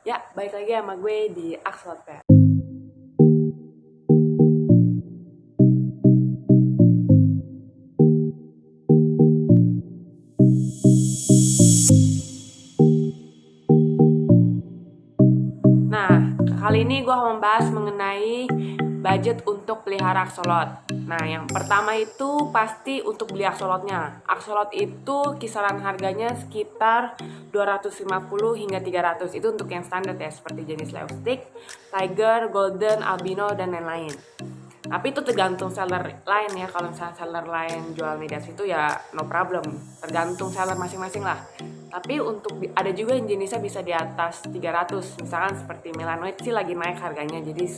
Ya, balik lagi sama gue di Axelot Fair. Nah, kali ini gue akan membahas mengenai budget untuk pelihara axolot. Nah, yang pertama itu pasti untuk beli axolotnya. Axolot itu kisaran harganya sekitar 250 hingga 300. Itu untuk yang standar ya, seperti jenis leustick, tiger, golden, albino, dan lain-lain. Tapi itu tergantung seller lain ya. Kalau misalnya seller lain jual media situ ya no problem. Tergantung seller masing-masing lah. Tapi untuk ada juga yang jenisnya bisa di atas 300. Misalkan seperti melanoid sih lagi naik harganya. Jadi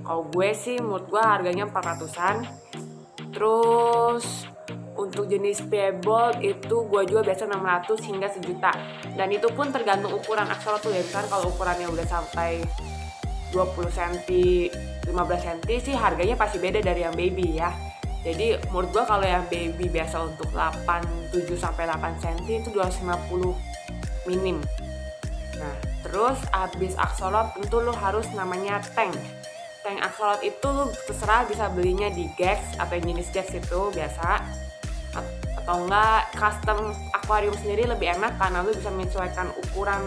kalau gue sih menurut gue harganya 400-an. Terus untuk jenis pebble itu gue jual biasa 600 hingga 1 juta. Dan itu pun tergantung ukuran axolot tuh ya. Misalkan kalau ukurannya udah sampai 20 cm, 15 cm sih harganya pasti beda dari yang baby ya. Jadi menurut gua kalau yang baby biasa untuk 7 sampai 8 cm itu 250 minim. Nah, terus abis axolot tentu lu harus namanya tank. Tank axolot itu lu terserah bisa belinya di Gex atau jenis Gex itu biasa. Atau enggak custom akuarium sendiri lebih enak karena lu bisa menyesuaikan ukuran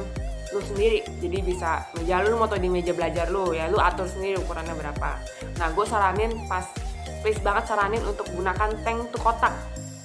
lu sendiri. Jadi bisa meja lu mau di meja belajar lu ya, lu atur sendiri ukurannya berapa. Nah, gue saranin please banget saranin untuk gunakan tank tuh kotak.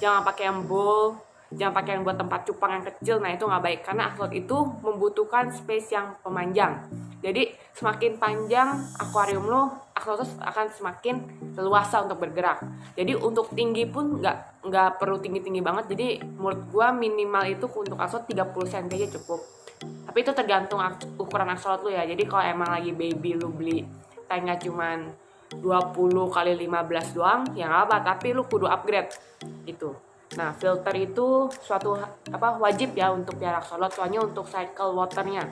Jangan pakai yang bowl, jangan pakai yang buat tempat cupang yang kecil. Nah, itu nggak baik karena axolot itu membutuhkan space yang pemanjang. Jadi semakin panjang akuarium lu, axolot akan semakin leluasa untuk bergerak. Jadi untuk tinggi pun nggak perlu tinggi-tinggi banget. Jadi menurut gua minimal itu untuk axolot 30 cm aja cukup. Tapi itu tergantung ukuran axolot lu ya. Jadi kalau emang lagi baby lu beli tanknya cuman 20 kali 15 doang, ya nggak apa, tapi lu kudu upgrade gitu. Nah, filter itu suatu wajib ya untuk piara axolot, soalnya untuk cycle waternya.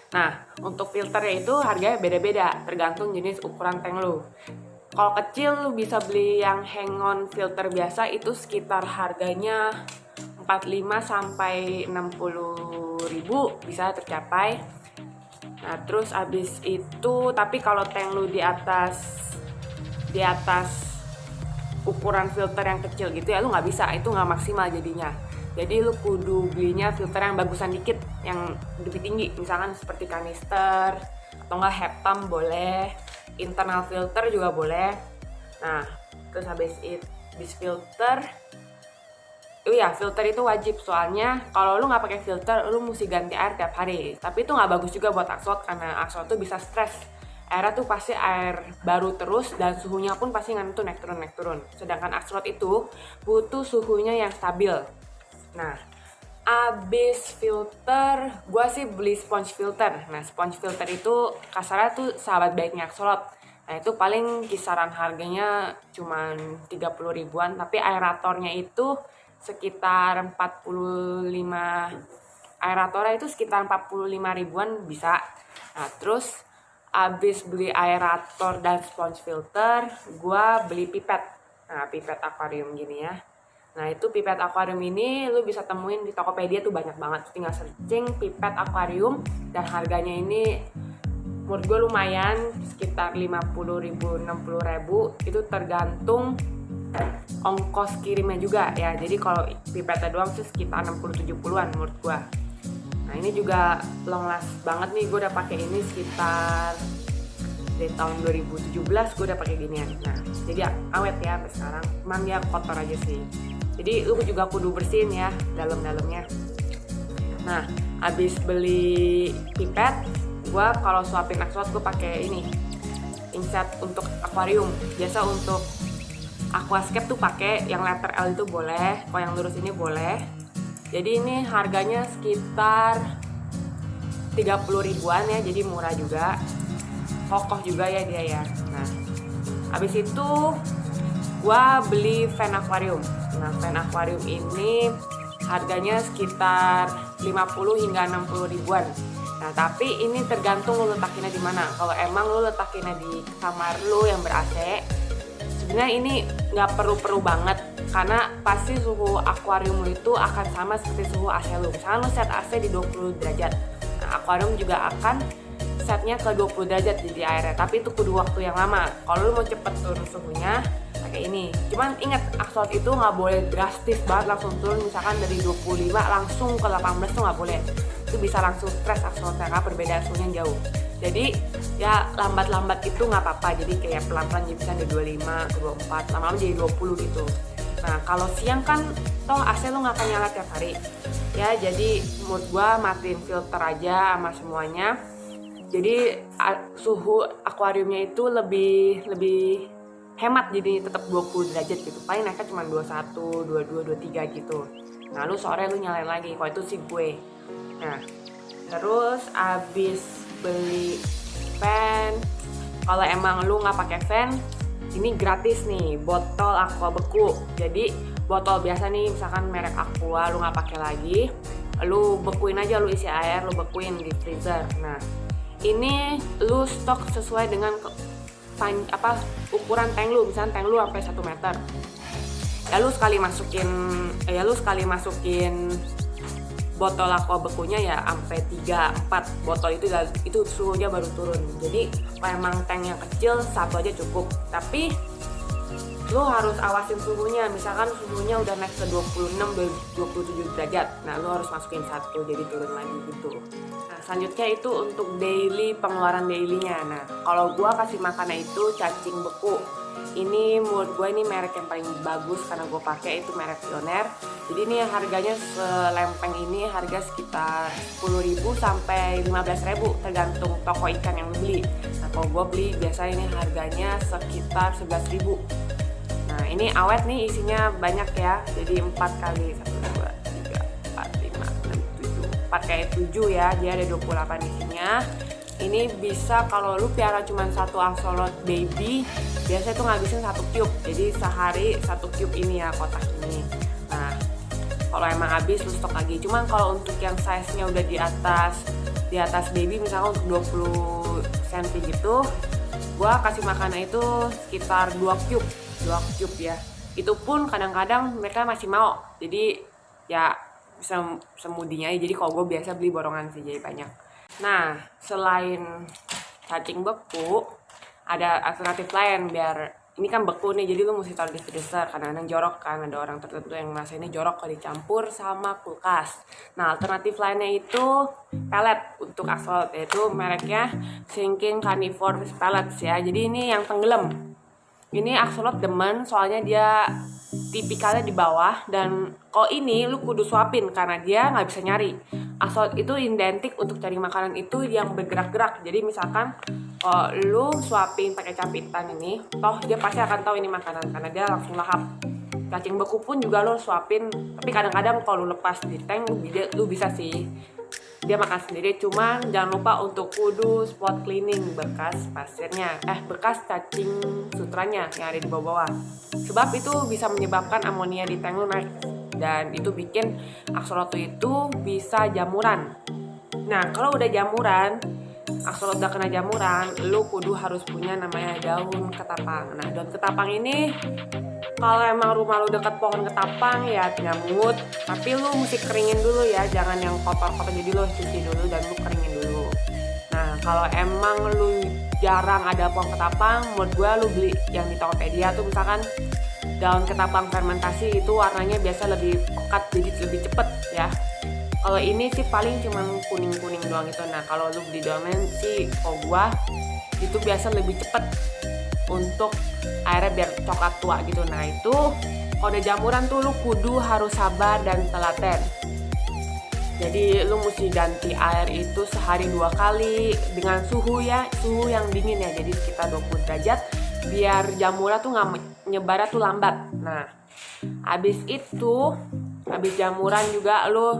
Nah, untuk filternya itu harganya beda-beda, tergantung jenis ukuran tank lu. Kalau kecil lu bisa beli yang hang on filter biasa, itu sekitar harganya 45 sampai 60 ribu bisa tercapai. Nah, terus abis itu, tapi kalau tank lu di atas ukuran filter yang kecil gitu ya, lu nggak bisa, itu nggak maksimal jadinya. Jadi lu kudu belinya filter yang bagusan dikit, yang lebih tinggi, misalkan seperti kanister atau nggak Heptam boleh, internal filter juga boleh. Nah, terus habis filter, filter itu wajib, soalnya kalau lu nggak pakai filter, lu mesti ganti air tiap hari. Tapi itu nggak bagus juga buat axolot karena axolot tuh bisa stres. Airnya tuh pasti air baru terus dan suhunya pun pasti tuh naik turun. Sedangkan axolot itu butuh suhunya yang stabil. Nah, abis filter, gue sih beli sponge filter. Nah, sponge filter itu kasarnya tuh sahabat baiknya axolot. Nah, itu paling kisaran harganya cuman 30 ribuan, tapi aeratornya itu sekitar 45, aeratornya itu sekitar 45 ribuan bisa. Nah, terus abis beli aerator dan sponge filter, gue beli pipet. Nah, pipet akuarium gini ya. Nah, itu pipet akuarium ini lu bisa temuin di Tokopedia tuh banyak banget. Tinggal searching pipet akuarium dan harganya ini menurut gue lumayan, sekitar 50 ribu, 60 ribu. Itu tergantung ongkos kirimnya juga ya. Jadi kalau pipetnya doang sih sekitar 60-70an menurut gue. Nah, ini juga long last banget nih. Gue udah pakai ini sekitar dari tahun 2017 gue udah pakai ginian. Nah, jadi awet ya sampai sekarang. Cuman dia kotor aja sih. Jadi lu juga kudu bersihin ya dalam-dalamnya. Nah, abis beli pipet, gue kalau suapin axolot gue pakai ini inset untuk akuarium. Biasa untuk aquascape tuh pakai yang letter L itu boleh, kalau yang lurus ini boleh. Jadi ini harganya sekitar 30 ribuan ya, jadi murah juga, kokoh juga ya dia ya. Nah, abis itu gua beli fan aquarium. Nah, fan aquarium ini harganya sekitar 50 hingga 60 ribuan. Nah, tapi ini tergantung lu letakinnya di mana. Kalau emang lu letakinnya di kamar lu yang ber-AC, sebenarnya ini nggak perlu banget karena pasti suhu akuarium lu itu akan sama seperti suhu AC lu. Misalnya lu set AC di 20 derajat, Nah, akuarium juga akan setnya ke 20 derajat di airnya, tapi itu kudu waktu yang lama. Kalau lu mau cepet turun suhunya, pakai ini. Cuman ingat, axolotl itu nggak boleh drastis banget langsung turun, misalkan dari 25 langsung ke 18 tuh nggak boleh. Itu bisa langsung stres axolotl karena perbedaan suhunya jauh. Jadi ya lambat-lambat itu nggak apa-apa, jadi kayak pelan-pelan jadi bisa dari 25 ke 24, lama-lama jadi 20 gitu. Nah kalau siang kan toh AC lu nggak akan nyala tiap hari ya, jadi menurut gua matiin filter aja sama semuanya. Jadi suhu akuariumnya itu lebih hemat, jadi tetap 20 derajat gitu. Paling naiknya cuma 21, 22, 23 gitu. Nah lu sore lu nyalain lagi, kalau itu sih gue. Nah terus abis beli fan, kalau emang lu nggak pakai fan, ini gratis nih botol aqua beku. Jadi botol biasa nih, misalkan merek aqua lu nggak pakai lagi, lu bekuin aja, lu isi air, lu bekuin di freezer. Nah ini lu stok sesuai dengan ukuran tank lu, misalnya tank lu sampai 1 meter. Ya lu sekali masukin botol aqua bekunya ya sampai 3-4 botol itu suhunya baru turun. Jadi kalau emang tanknya kecil satu aja cukup, tapi lu harus awasin suhunya. Misalkan suhunya udah naik ke 26-27 derajat, nah lu harus masukin satu jadi turun lagi gitu. Nah selanjutnya itu untuk pengeluaran dailynya. Nah kalau gua kasih makannya itu cacing beku. Ini menurut gue ini merek yang paling bagus karena gue pakai, itu merek Pioneer. Jadi ini harganya selempeng ini harga sekitar 10.000 sampai 15.000 tergantung toko ikan yang beli. Nah kalau gue beli biasa ini harganya sekitar 11.000. Nah ini awet nih, isinya banyak ya. Jadi 4 kali 1, 2, 3, 4, 5, 6, 7 4 kayak 7 ya, dia ada 28 isinya. Ini bisa kalau lu piara cuma satu axolotl baby, biasanya tuh ngabisin 1 cube. Jadi sehari 1 cube ini ya, kotak ini. Nah kalau emang habis lu stok lagi. Cuman kalau untuk yang size nya udah di atas baby, misalnya untuk 20 cm gitu, gua kasih makannya itu sekitar 2 cube ya. Itu pun kadang-kadang mereka masih mau, jadi ya bisa semudinya. Jadi kalau gue biasa beli borongan sih, jadi banyak. Nah, selain cacing beku, ada alternatif lain. Biar ini kan beku nih, jadi lu mesti taruh di freezer. Kadang-kadang jorok kan, ada orang tertentu yang merasa ini jorok kalau dicampur sama kulkas. Nah, alternatif lainnya itu pellet untuk axolotl, yaitu mereknya Sinking Carnivorous Pellets ya. Jadi ini yang tenggelam. Ini axolotl demen, soalnya dia tipikalnya di bawah, dan kalau ini lu kudu suapin karena dia nggak bisa nyari. Axolotl itu identik untuk cari makanan itu yang bergerak-gerak. Jadi misalkan kalau lu suapin pakai capitan ini, toh dia pasti akan tahu ini makanan karena dia langsung lahap. Cacing beku pun juga lu suapin, tapi kadang-kadang kalau lu lepas di tank lu bisa sih dia makan sendiri. Cuman jangan lupa untuk kudu spot cleaning bekas cacing sutranya yang ada di bawah-bawah, sebab itu bisa menyebabkan amonia di tank lu naik, dan itu bikin axolotl itu bisa jamuran. Nah kalau udah jamuran, axolotl udah kena jamuran, lu kudu harus punya namanya daun ketapang. Nah daun ketapang ini kalau emang rumah lu dekat pohon ketapang ya nyamut, tapi lu mesti keringin dulu ya, jangan yang kotor-kotor. Jadi lu cuci dulu dan lu keringin dulu. Nah kalau emang lu jarang ada pohon ketapang, menurut gue lu beli yang di Tokopedia tuh, misalkan daun ketapang fermentasi, itu warnanya biasa lebih pekat, jadi lebih cepet ya. Kalau ini sih paling cuma kuning-kuning doang gitu. Nah kalau lu beli daun sih, kalau gua itu biasa lebih cepet untuk airnya biar coklat tua gitu. Nah itu kalau udah jamuran tuh lu kudu harus sabar dan telaten. Jadi lu mesti ganti air itu sehari 2 kali dengan suhu yang dingin ya, jadi sekitar 20 derajat, biar jamuran tuh nggak nyebarnya tuh lambat. Nah habis jamuran juga lu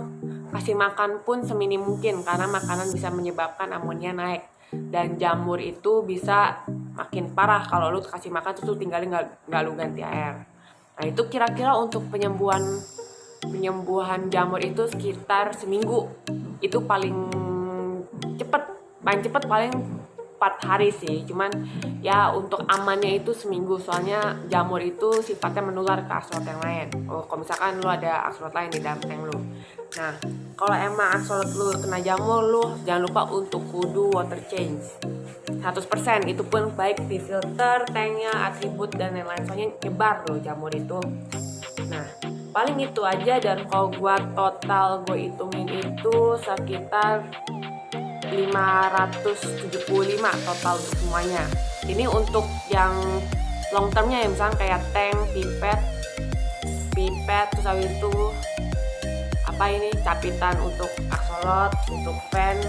kasih makan pun seminim mungkin, karena makanan bisa menyebabkan amonia naik, dan jamur itu bisa makin parah kalau lu kasih makan terus lu tinggalin nggak lu ganti air. Nah itu kira-kira untuk penyembuhan jamur itu sekitar seminggu. Itu paling cepet paling 4 hari sih, cuman ya untuk amannya itu seminggu, soalnya jamur itu sifatnya menular ke axolot yang lain. Kalau misalkan lu ada axolot lain di dalam tank lu. Nah, kalau emang axolot lu kena jamur, lu jangan lupa untuk kudu water change 100%. Itu pun baik di filter, tanknya, atribut, dan lain-lain, soalnya nyebar loh jamur itu. Nah, paling itu aja. Dan kalau gua total gue hitungin itu sekitar 575 total semuanya. Ini untuk yang long termnya ya, misalnya kayak tank, pipet, terus habis itu capitan untuk axolot, untuk fan,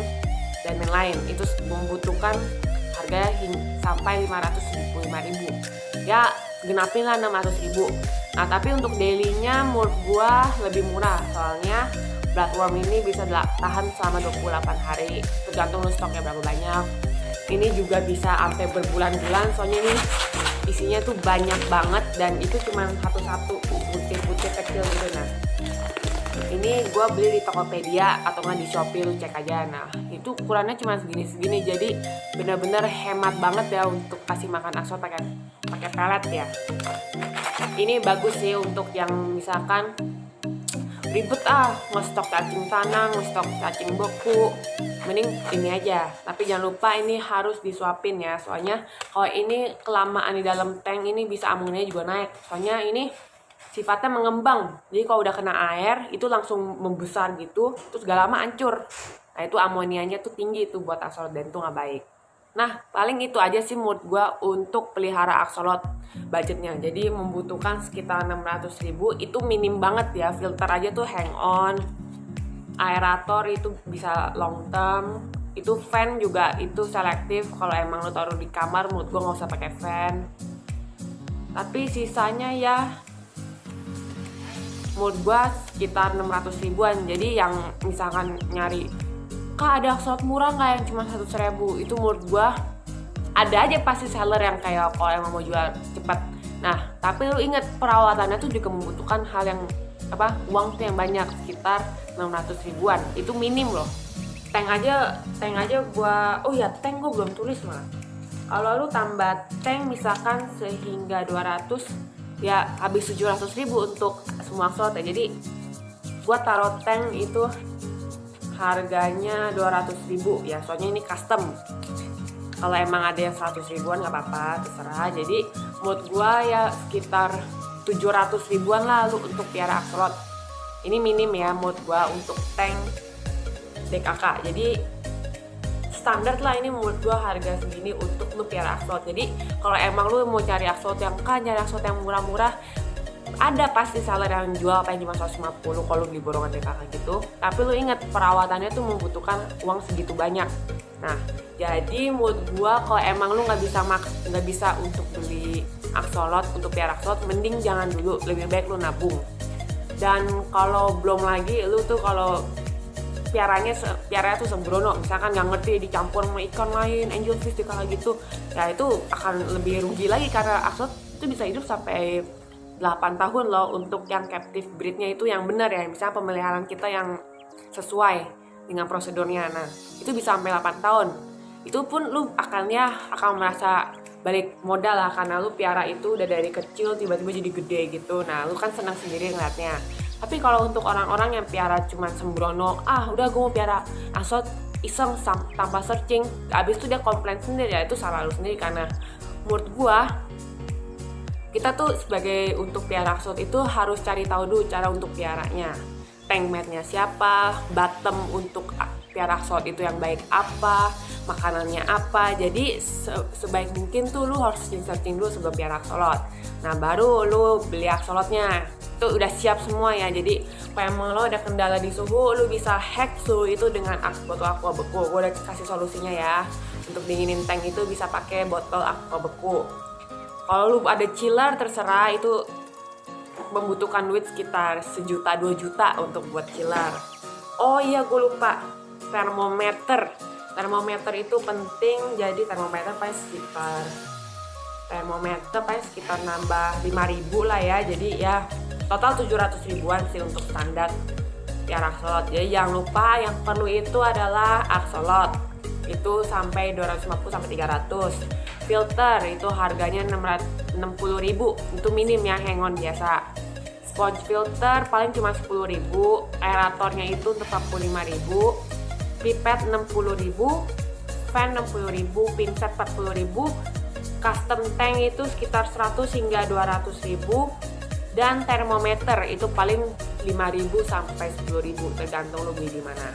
dan lain-lain. Itu membutuhkan harganya sampai 575.000. Ya genapin lah 600.000. Nah, tapi untuk dailynya menurut gua lebih murah, soalnya bloodworm ini bisa tahan selama 28 hari, tergantung lu stoknya berapa banyak. Ini juga bisa sampai berbulan-bulan, soalnya ini isinya tuh banyak banget, dan itu cuma satu-satu butir-butir kecil gitu. Nah, ini gue beli di Tokopedia atau nggak di Shopee, lu cek aja. Nah, itu ukurannya cuma segini-segini, jadi bener-bener hemat banget ya untuk kasih makan axolot pakai pelet ya. Ini bagus sih untuk yang misalkan ribet ngestok cacing tanah, ngestok cacing beku, mending ini aja. Tapi jangan lupa ini harus disuapin ya, soalnya kalau ini kelamaan di dalam tank ini bisa amoninya juga naik, soalnya ini sifatnya mengembang. Jadi kalau udah kena air itu langsung membesar gitu, terus gak lama hancur. Nah, itu amonianya tuh tinggi tuh buat axolot, dan itu gak baik. Nah, paling itu aja sih menurut gue untuk pelihara axolot budgetnya. Jadi membutuhkan sekitar 600.000, itu minim banget ya. Filter aja tuh hang on, aerator itu bisa long term, itu fan juga itu selektif. Kalau emang lo taruh di kamar, menurut gue gak usah pakai fan. Tapi sisanya ya menurut gue sekitar 600.000-an. Jadi yang misalkan nyari, Kak ada axolot murah nggak yang cuma 100.000, itu menurut gue ada aja pasti seller yang kayak kalau emang mau jual cepat. Nah, tapi lu inget perawatannya tuh juga membutuhkan hal yang uang tuh yang banyak, sekitar 600.000-an. Itu minim loh. Tank aja gua tank gua belum tulis malah. Kalau lu tambah tank misalkan sehingga 200, ya habis 700.000 untuk semua axolot ya. Jadi gua taruh tank itu harganya 200.000 ya, soalnya ini custom. Kalau emang ada yang 100.000-an gak apa-apa, terserah. Jadi menurut gua ya sekitar 700.000-an lah lu untuk piara axolot. Ini minim ya menurut gua untuk tank DKK. Jadi standar lah ini menurut gua harga segini untuk lu piara axolot. Jadi kalau emang lu mau cari axolot yang murah-murah, ada pasti seller yang jual paling cuma 150 kalau beli borongan DKK gitu. Tapi lu ingat perawatannya tuh membutuhkan uang segitu banyak. Nah, jadi menurut gua kalau emang lu nggak bisa untuk beli axolot, untuk piara axolot, mending jangan dulu, lebih baik lu nabung. Dan kalau belum lagi lu tuh kalau piaranya tuh sembrono, misalkan nggak ngerti dicampur sama ikan lain, angelfish gitu, ya itu akan lebih rugi lagi, karena axolot itu bisa hidup sampai 8 tahun loh untuk yang captive breednya itu yang benar ya, misalnya pemeliharaan kita yang sesuai dengan prosedurnya. Nah, itu bisa sampai 8 tahun. Itu pun lu akan merasa balik modal lah, karena lu piara itu udah dari kecil tiba-tiba jadi gede gitu. Nah, lu kan senang sendiri ngeliatnya. Tapi kalau untuk orang-orang yang piara cuma sembrono, udah gue mau piara axolot iseng tanpa searching, abis itu dia komplain sendiri, ya itu salah lu sendiri. Karena menurut gua kita tuh sebagai untuk piara axolot itu harus cari tahu dulu cara untuk piaranya. Tank mate-nya siapa, bottom untuk piara axolot itu yang baik apa, makanannya apa. Jadi sebaik mungkin tuh lu harus searching dulu sebelum piara axolot. Nah, baru lu beli axolotnya. Itu udah siap semua ya. Jadi kalau emang lo ada kendala di suhu, lu bisa hack suhu itu dengan botol aqua beku. Gue udah kasih solusinya ya. Untuk dinginin tank itu bisa pakai botol aqua beku. Kalau lu ada chiller terserah, itu membutuhkan duit sekitar 1 juta 2 juta untuk buat chiller. Oh iya, gue lupa, termometer itu penting. Jadi termometer paling sekitar nambah 5.000 lah ya. Jadi ya total 700.000-an sih untuk standar piara axolot. Jadi jangan lupa yang perlu itu adalah axolot, itu sampai 250 sampai 300. Filter itu harganya 660.000, itu minim ya, Hengon biasa. Sponge filter paling cuma 10.000, aeratornya itu untuk 45.000, pipet 60.000, fan 60.000, pinset 40.000, custom tank itu sekitar 100 hingga 200.000, dan termometer itu paling 5.000 sampai 10.000 tergantung lo beli di mana.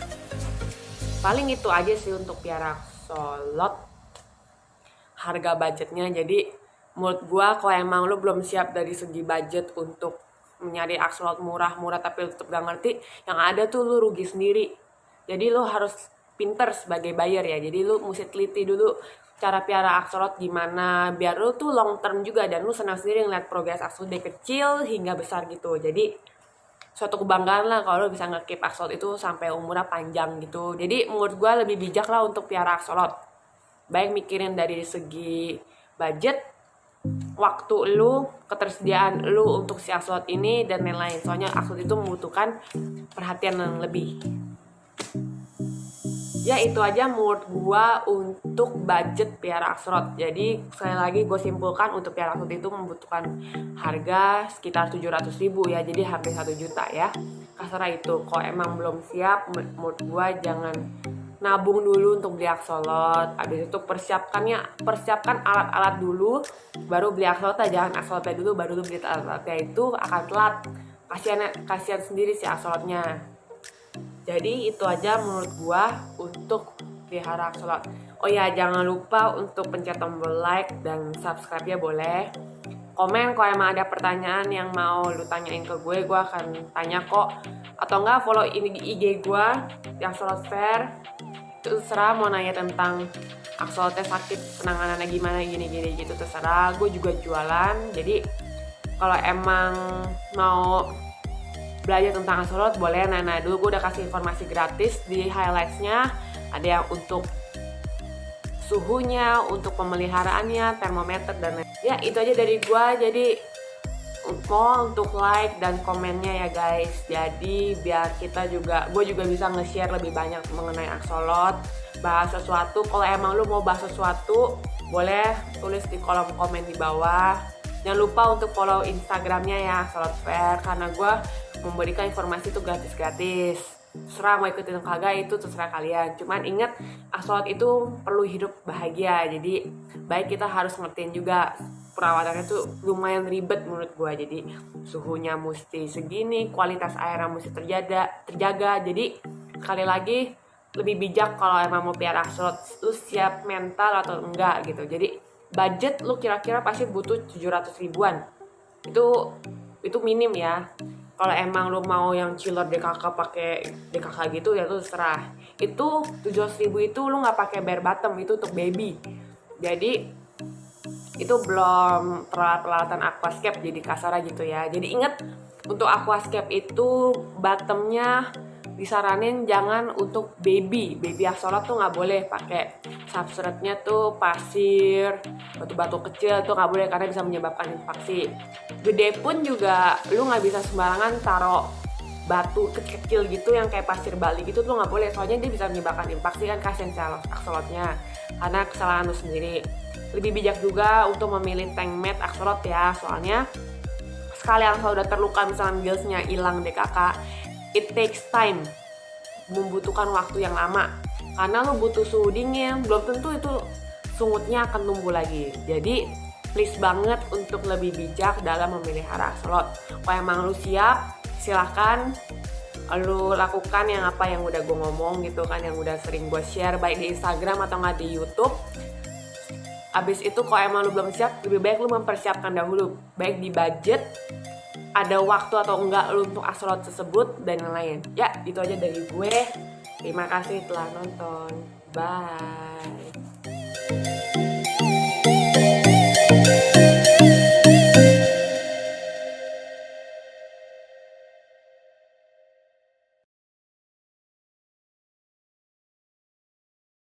Paling itu aja sih untuk piara axolot harga budgetnya. Jadi menurut gua kalau emang lo belum siap dari segi budget untuk mencari axolot murah-murah tapi tetap gak ngerti, yang ada tuh lo rugi sendiri. Jadi lo harus pinter sebagai buyer ya, jadi lo mesti teliti dulu cara piara axolot gimana biar lo tuh long term juga dan lo senang sendiri ngeliat progres axolot dari kecil hingga besar gitu. Jadi suatu kebanggaan lah kalau lo bisa nge-keep axolot itu sampai umurnya panjang gitu. Jadi menurut gue lebih bijak lah untuk piara axolot, baik mikirin dari segi budget, waktu lu, ketersediaan lu untuk si axolot ini dan lain-lain. Soalnya axolot itu membutuhkan perhatian yang lebih. Ya itu aja menurut gua untuk budget piara axolot. Jadi sekali lagi gue simpulkan, untuk piara axolot itu membutuhkan harga sekitar 700.000 ya. Jadi hampir 1 juta ya. Kasarnya itu. Kalau emang belum siap, menurut gua jangan nabung dulu untuk beli axolot. Habis itu persiapkan alat-alat dulu, baru beli axolotnya. Jangan axolotnya dulu baru lu beli alat-alatnya, itu akan telat. Kasihan sendiri si axolotnya. Jadi itu aja menurut gua untuk pelihara axolot. Oh ya, jangan lupa untuk pencet tombol like dan subscribe ya, boleh. Komen kalau emang ada pertanyaan yang mau lu tanyain ke gue akan tanya kok. Atau enggak follow IG gue yang Axolot Fair. Terserah mau nanya tentang axolotnya sakit, penanganannya gimana, gini-gini gitu, terserah. Gue juga jualan. Jadi kalau emang mau belajar tentang axolot boleh nanya dulu. Gue udah kasih informasi gratis di highlightsnya. Ada yang untuk suhunya, untuk pemeliharaannya, termometer dan lain. Ya itu aja dari gue. Jadi mohon untuk like dan komennya ya guys. Jadi biar gue juga bisa nge-share lebih banyak mengenai axolot, bahas sesuatu. Kalau emang lu mau bahas sesuatu, boleh tulis di kolom komen di bawah. Jangan lupa untuk follow Instagramnya ya, Axolot Fair, karena gue memberikan informasi itu gratis-gratis. Terserah mau ikutin kagak, itu terserah kalian. Cuman ingat, axolot itu perlu hidup bahagia. Jadi baik kita harus ngertiin juga perawatannya tuh lumayan ribet menurut gue. Jadi suhunya mesti segini, kualitas airnya mesti terjaga. Jadi sekali lagi lebih bijak kalau emang mau piara axolot, lu siap mental atau enggak gitu. Jadi budget lu kira-kira pasti butuh 700.000-an. Itu minim ya. Kalau emang lu mau yang chiller DKK pakai DKK gitu ya lu terserah. Itu 700.000 itu lu nggak pakai bare bottom, itu untuk baby. Jadi itu belum peralatan aquascape, jadi kasarnya gitu ya. Jadi inget, untuk aquascape itu bottomnya disaranin jangan untuk baby axolot tuh nggak boleh pakai substrate-nya tuh pasir, batu-batu kecil tuh nggak boleh karena bisa menyebabkan infeksi. Gede pun juga lu nggak bisa sembarangan taruh batu kecil gitu yang kayak pasir Bali gitu tuh nggak boleh, soalnya dia bisa menyebabkan infeksi kan, kasihan axolotnya karena kesalahan lu sendiri. Lebih bijak juga untuk memilih tank mat axolot ya, soalnya sekali axolot udah terluka misalnya gillsnya hilang DKK, it takes time, membutuhkan waktu yang lama karena lo butuh suhu dingin, belum tentu itu sungutnya akan tumbuh lagi. Jadi please banget untuk lebih bijak dalam memelihara axolot. Kalau emang lo siap, silahkan lo lakukan yang apa yang udah gue ngomong gitu kan, yang udah sering gue share baik di Instagram atau nggak di YouTube. Abis itu kalau emang lo belum siap, lebih baik lo mempersiapkan dahulu, baik di budget, ada waktu atau enggak lu untuk axolot tersebut dan lain-lain. Ya, itu aja dari gue. Terima kasih telah nonton. Bye.